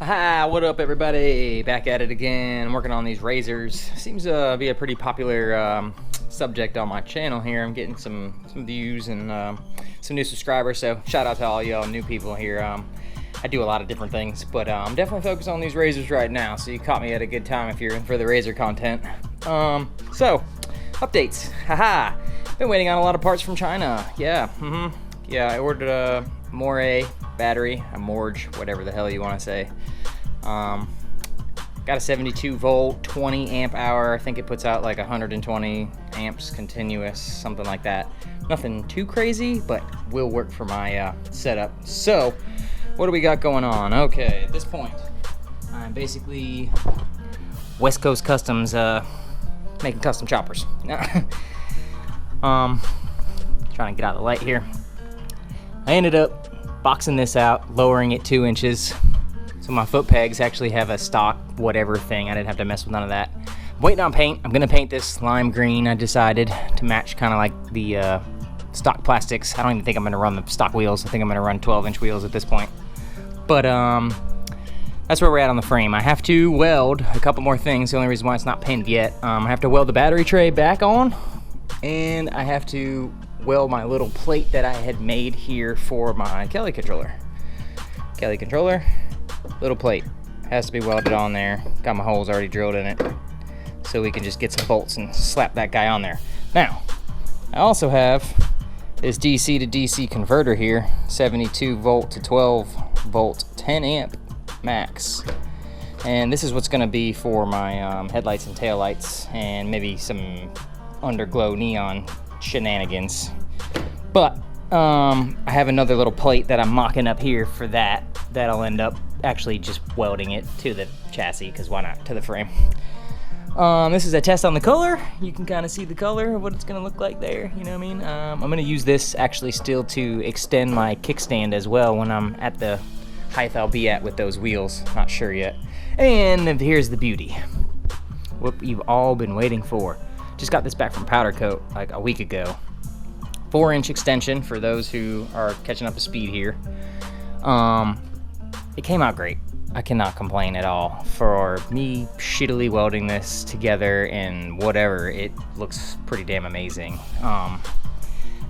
Haha, what up everybody? Back at it again. I'm working on these razors. Seems to be a pretty popular subject on my channel here. I'm getting some views and some new subscribers, so shout out to all y'all new people here. I do a lot of different things, but I'm definitely focused on these razors right now, so you caught me at a good time if you're in for the razor content. So, updates. Haha, been waiting on a lot of parts from China. Yeah, I ordered a Amorge battery, Amorge, whatever the hell you want to say. Got a 72 volt, 20 amp hour. I think it puts out like 120 amps continuous, something like that. Nothing too crazy, but will work for my setup. So, what do we got going on? Okay, at this point, I'm basically West Coast Customs, making custom choppers. Trying to get out of the light here. I ended up boxing this out, lowering it 2 inches. So my foot pegs actually have a stock whatever thing. I didn't have to mess with none of that. I'm waiting on paint. I'm gonna paint this lime green, I decided, to match kind of like the stock plastics. I don't even think I'm gonna run the stock wheels. I think I'm gonna run 12-inch wheels at this point. But that's where we're at on the frame. I have to weld a couple more things. The only reason why it's not pinned yet. I have to weld the battery tray back on, and I have to weld my little plate that I had made here for my Kelly controller. Kelly controller, little plate. Has to be welded on there. Got my holes already drilled in it, so we can just get some bolts and slap that guy on there. Now, I also have this DC to DC converter here, 72 volt to 12 volt, 10 amp max. And this is what's gonna be for my headlights and taillights, and maybe some underglow neon shenanigans. But I have another little plate that I'm mocking up here for that. That'll end up actually just welding it to the chassis, because why not, to the frame. This is a test on the color. You can kind of see the color of what it's gonna look like there, you know what I mean? I'm gonna use this actually still to extend my kickstand as well when I'm at the height I'll be at with those wheels. Not sure yet. And here's the beauty. What you've all been waiting for. Just got this back from Powder Coat like a week ago. 4-inch extension for those who are catching up to speed here. It came out great. I cannot complain at all. For me shittily welding this together and whatever, it looks pretty damn amazing. I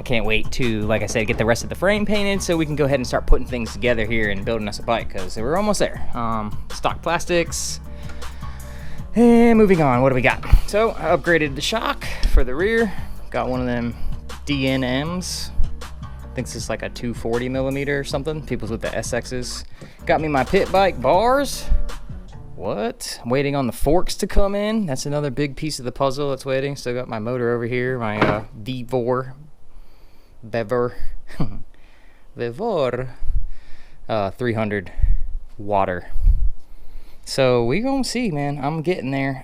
can't wait to, like I said, get the rest of the frame painted so we can go ahead and start putting things together here and building us a bike, because we're almost there. Stock plastics. And moving on, what do we got? So I upgraded the shock for the rear. Got one of them DNMs. I think this is like a 240 millimeter or something. People's with the SXs. Got me my pit bike bars. What? I'm waiting on the forks to come in. That's another big piece of the puzzle that's waiting. Still got my motor over here, my Vevor 300 water. So we gonna see, man. I'm getting there.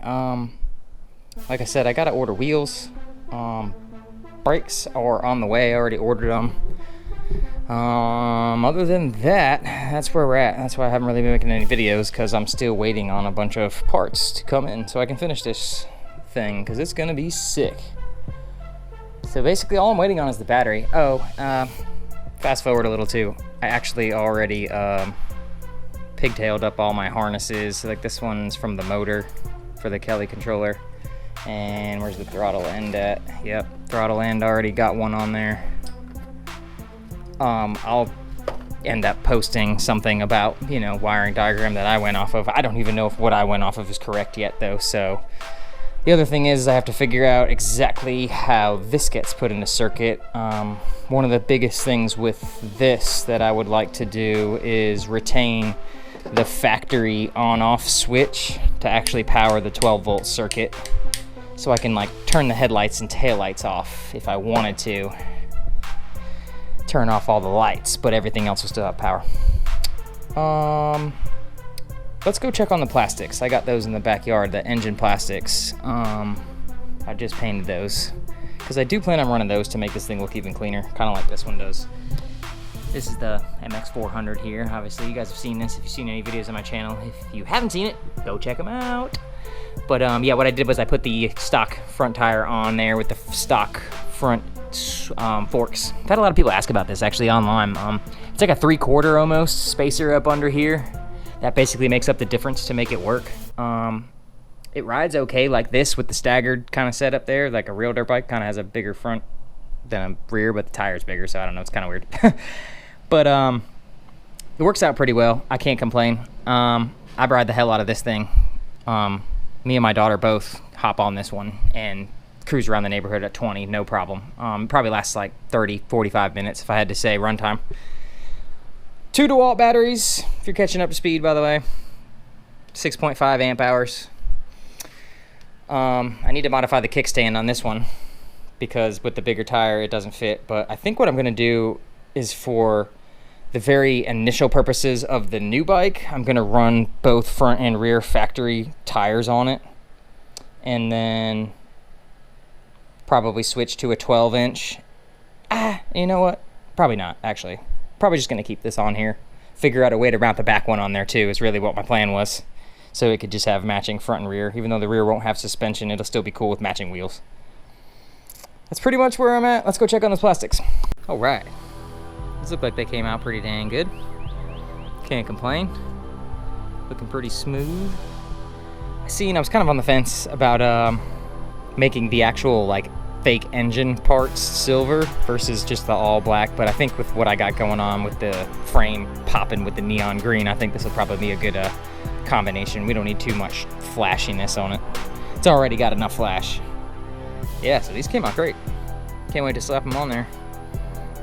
Like I said, I gotta order wheels. Brakes are on the way. I already ordered them. Other than that, that's where we're at. That's why I haven't really been making any videos, because I'm still waiting on a bunch of parts to come in so I can finish this thing, because it's gonna be sick. So basically all I'm waiting on is the battery. Fast forward a little too. I actually already pigtailed up all my harnesses. Like this one's from the motor for the Kelly controller. And where's the throttle end at? Yep, throttle end, already got one on there. I'll end up posting something about, you know, wiring diagram that I went off of. I don't even know if what I went off of is correct yet though, so. The other thing is I have to figure out exactly how this gets put into circuit. One of the biggest things with this that I would like to do is retain the factory on-off switch to actually power the 12 volt circuit, so I can like turn the headlights and taillights off if I wanted to. Turn off all the lights, but everything else will still have power. Let's go check on the plastics. I got those in the backyard, the engine plastics. I just painted those, because I do plan on running those to make this thing look even cleaner, kind of like this one does. This is the MX-400 here. Obviously, you guys have seen this if you've seen any videos on my channel. If you haven't seen it, go check them out. But yeah, what I did was I put the stock front tire on there with the stock front forks. I've had a lot of people ask about this actually online. It's like a 3/4 almost spacer up under here. That basically makes up the difference to make it work. It rides okay like this with the staggered kind of setup there. Like a real dirt bike kind of has a bigger front than a rear, but the tire's bigger, so I don't know, it's kind of weird. But it works out pretty well. I can't complain. I ride the hell out of this thing. Me and my daughter both hop on this one and cruise around the neighborhood at 20, no problem. Probably lasts like 30, 45 minutes if I had to say runtime. 2 DeWalt batteries, if you're catching up to speed, by the way. 6.5 amp hours. I need to modify the kickstand on this one because with the bigger tire, it doesn't fit. But I think what I'm gonna do is, for the very initial purposes of the new bike, I'm gonna run both front and rear factory tires on it. And then probably switch to a 12-inch. You know what? Probably not, actually. Probably just gonna keep this on here. Figure out a way to mount the back one on there too is really what my plan was. So it could just have matching front and rear. Even though the rear won't have suspension, it'll still be cool with matching wheels. That's pretty much where I'm at. Let's go check on those plastics. All right. These look like they came out pretty dang good. Can't complain. Looking pretty smooth. I was kind of on the fence about making the actual like fake engine parts silver versus just the all black, but I think with what I got going on with the frame popping with the neon green, I think this will probably be a good combination. We don't need too much flashiness on it. It's already got enough flash. Yeah, so these came out great. Can't wait to slap them on there.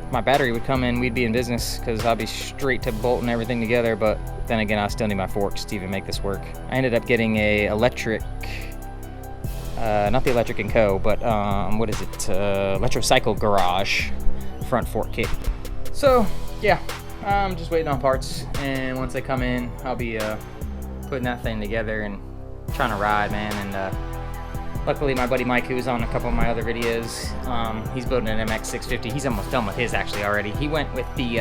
If my battery would come in, we'd be in business because I'll be straight to bolting everything together, but then again, I still need my forks to even make this work. I ended up getting a electric, not the Electric & Co, but what is it? Electrocycle Garage front fork kit. So yeah, I'm just waiting on parts, and once they come in, I'll be putting that thing together and trying to ride, man. And luckily my buddy Mike, who's on a couple of my other videos, he's building an MX-650. He's almost done with his actually already. He went with the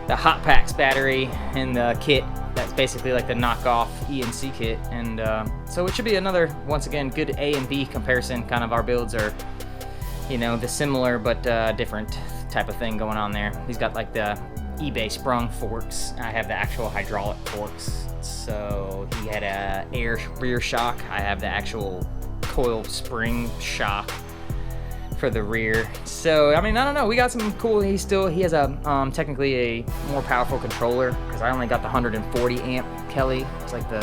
the Hot Packs battery and the kit that's basically like the knockoff ENC kit, and so it should be another, once again, good A and B comparison. Kind of our builds are, you know, the similar but different type of thing going on there. He's got like the eBay sprung forks. I have the actual hydraulic forks. So he had a air rear shock. I have the actual coil spring shock for the rear. So I mean, I don't know, we got some cool. He has a technically a more powerful controller because I only got the 140 amp Kelly. It's like the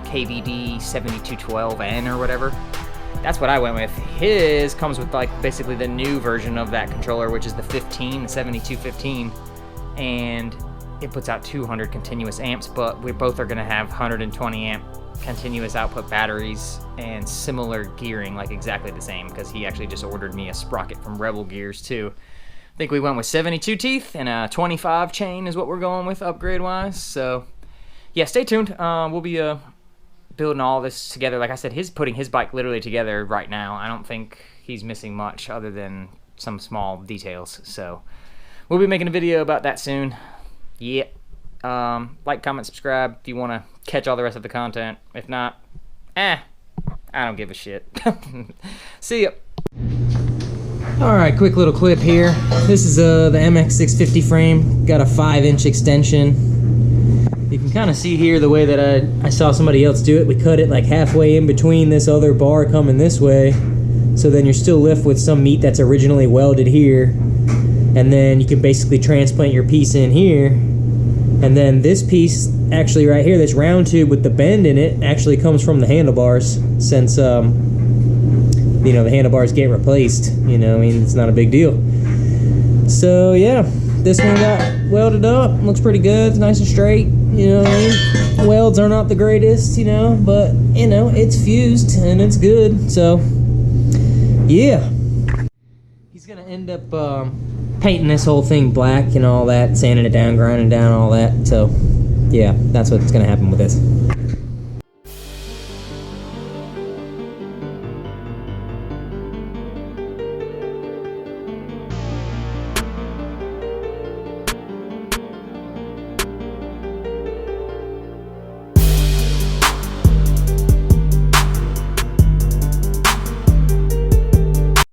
KVD 7212N or whatever. That's what I went with. His comes with like basically the new version of that controller, which is the 7215, and it puts out 200 continuous amps, but we both are going to have 120 amp continuous output batteries and similar gearing, like exactly the same, because he actually just ordered me a sprocket from Rebel Gears too. I think we went with 72 teeth and a 25 chain is what we're going with upgrade wise. So yeah, stay tuned. We'll be building all this together. Like I said, he's putting his bike literally together right now. I don't think he's missing much other than some small details. So we'll be making a video about that soon. Yeah. Like, comment, subscribe if you want to catch all the rest of the content. If not, I don't give a shit. See ya. Alright, quick little clip here. This is the MX-650 frame. Got a 5-inch extension. You can kind of see here the way that I saw somebody else do it. We cut it like halfway in between this other bar coming this way. So then you're still left with some meat that's originally welded here. And then you can basically transplant your piece in here. And then this piece, actually right here, this round tube with the bend in it, actually comes from the handlebars, since, you know, the handlebars get replaced. You know, I mean, it's not a big deal. So, yeah, this one got welded up. Looks pretty good. It's nice and straight. You know what I mean? Welds are not the greatest, you know, but, you know, it's fused and it's good. So, yeah. He's going to end up painting this whole thing black and all that, sanding it down, grinding down, all that. So, yeah, that's what's going to happen with this.